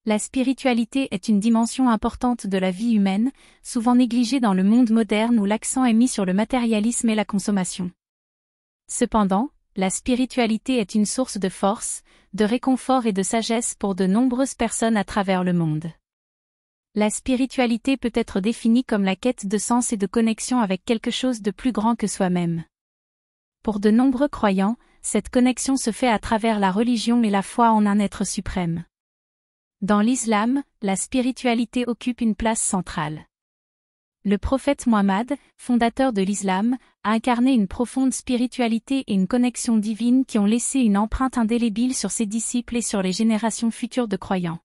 La spiritualité est une dimension importante de la vie humaine, souvent négligée dans le monde moderne où l'accent est mis sur le matérialisme et la consommation. Cependant, la spiritualité est une source de force, de réconfort et de sagesse pour de nombreuses personnes à travers le monde. La spiritualité peut être définie comme la quête de sens et de connexion avec quelque chose de plus grand que soi-même. Pour de nombreux croyants, cette connexion se fait à travers la religion et la foi en un être suprême. Dans l'islam, la spiritualité occupe une place centrale. Le prophète Mohammed, fondateur de l'islam, a incarné une profonde spiritualité et une connexion divine qui ont laissé une empreinte indélébile sur ses disciples et sur les générations futures de croyants.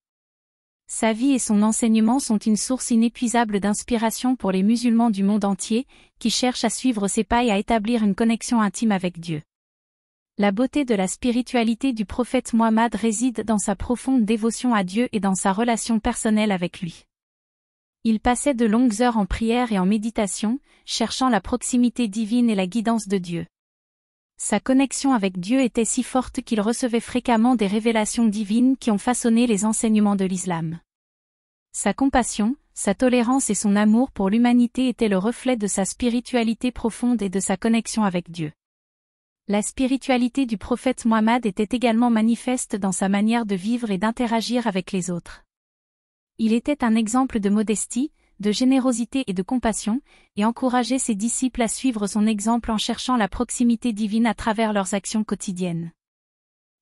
Sa vie et son enseignement sont une source inépuisable d'inspiration pour les musulmans du monde entier, qui cherchent à suivre ses pas et à établir une connexion intime avec Dieu. La beauté de la spiritualité du prophète Mohammed réside dans sa profonde dévotion à Dieu et dans sa relation personnelle avec lui. Il passait de longues heures en prière et en méditation, cherchant la proximité divine et la guidance de Dieu. Sa connexion avec Dieu était si forte qu'il recevait fréquemment des révélations divines qui ont façonné les enseignements de l'islam. Sa compassion, sa tolérance et son amour pour l'humanité étaient le reflet de sa spiritualité profonde et de sa connexion avec Dieu. La spiritualité du prophète Mohammed était également manifeste dans sa manière de vivre et d'interagir avec les autres. Il était un exemple de modestie, de générosité et de compassion, et encourageait ses disciples à suivre son exemple en cherchant la proximité divine à travers leurs actions quotidiennes.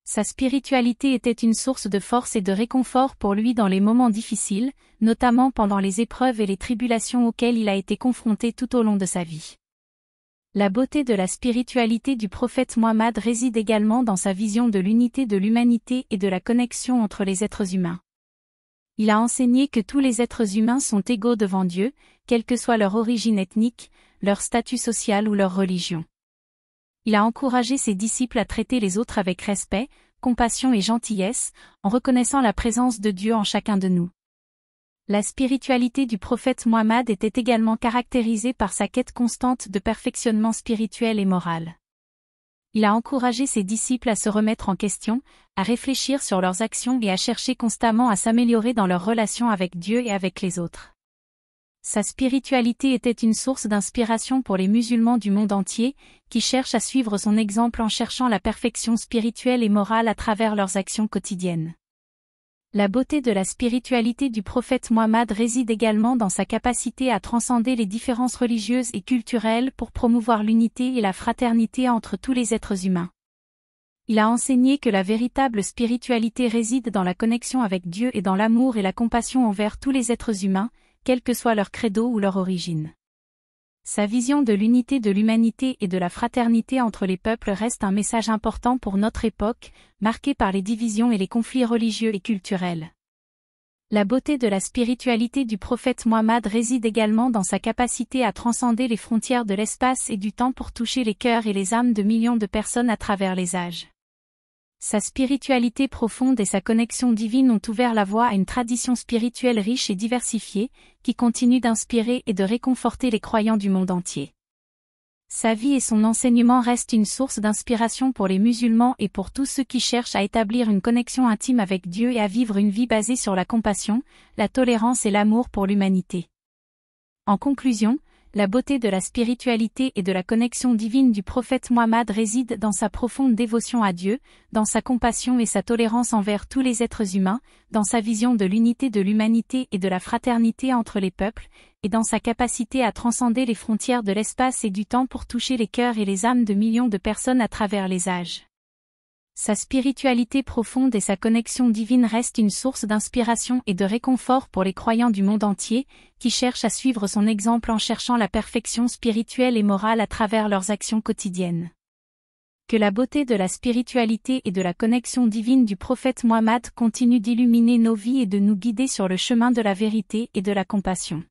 Sa spiritualité était une source de force et de réconfort pour lui dans les moments difficiles, notamment pendant les épreuves et les tribulations auxquelles il a été confronté tout au long de sa vie. La beauté de la spiritualité du prophète Mohammed réside également dans sa vision de l'unité de l'humanité et de la connexion entre les êtres humains. Il a enseigné que tous les êtres humains sont égaux devant Dieu, quelle que soit leur origine ethnique, leur statut social ou leur religion. Il a encouragé ses disciples à traiter les autres avec respect, compassion et gentillesse, en reconnaissant la présence de Dieu en chacun de nous. La spiritualité du prophète Mohammed était également caractérisée par sa quête constante de perfectionnement spirituel et moral. Il a encouragé ses disciples à se remettre en question, à réfléchir sur leurs actions et à chercher constamment à s'améliorer dans leurs relations avec Dieu et avec les autres. Sa spiritualité était une source d'inspiration pour les musulmans du monde entier, qui cherchent à suivre son exemple en cherchant la perfection spirituelle et morale à travers leurs actions quotidiennes. La beauté de la spiritualité du prophète Mohammed réside également dans sa capacité à transcender les différences religieuses et culturelles pour promouvoir l'unité et la fraternité entre tous les êtres humains. Il a enseigné que la véritable spiritualité réside dans la connexion avec Dieu et dans l'amour et la compassion envers tous les êtres humains, quel que soit leur credo ou leur origine. Sa vision de l'unité de l'humanité et de la fraternité entre les peuples reste un message important pour notre époque, marquée par les divisions et les conflits religieux et culturels. La beauté de la spiritualité du prophète Mohammed réside également dans sa capacité à transcender les frontières de l'espace et du temps pour toucher les cœurs et les âmes de millions de personnes à travers les âges. Sa spiritualité profonde et sa connexion divine ont ouvert la voie à une tradition spirituelle riche et diversifiée, qui continue d'inspirer et de réconforter les croyants du monde entier. Sa vie et son enseignement restent une source d'inspiration pour les musulmans et pour tous ceux qui cherchent à établir une connexion intime avec Dieu et à vivre une vie basée sur la compassion, la tolérance et l'amour pour l'humanité. En conclusion, la beauté de la spiritualité et de la connexion divine du prophète Mohammed réside dans sa profonde dévotion à Dieu, dans sa compassion et sa tolérance envers tous les êtres humains, dans sa vision de l'unité de l'humanité et de la fraternité entre les peuples, et dans sa capacité à transcender les frontières de l'espace et du temps pour toucher les cœurs et les âmes de millions de personnes à travers les âges. Sa spiritualité profonde et sa connexion divine restent une source d'inspiration et de réconfort pour les croyants du monde entier, qui cherchent à suivre son exemple en cherchant la perfection spirituelle et morale à travers leurs actions quotidiennes. Que la beauté de la spiritualité et de la connexion divine du prophète Mohammed continue d'illuminer nos vies et de nous guider sur le chemin de la vérité et de la compassion.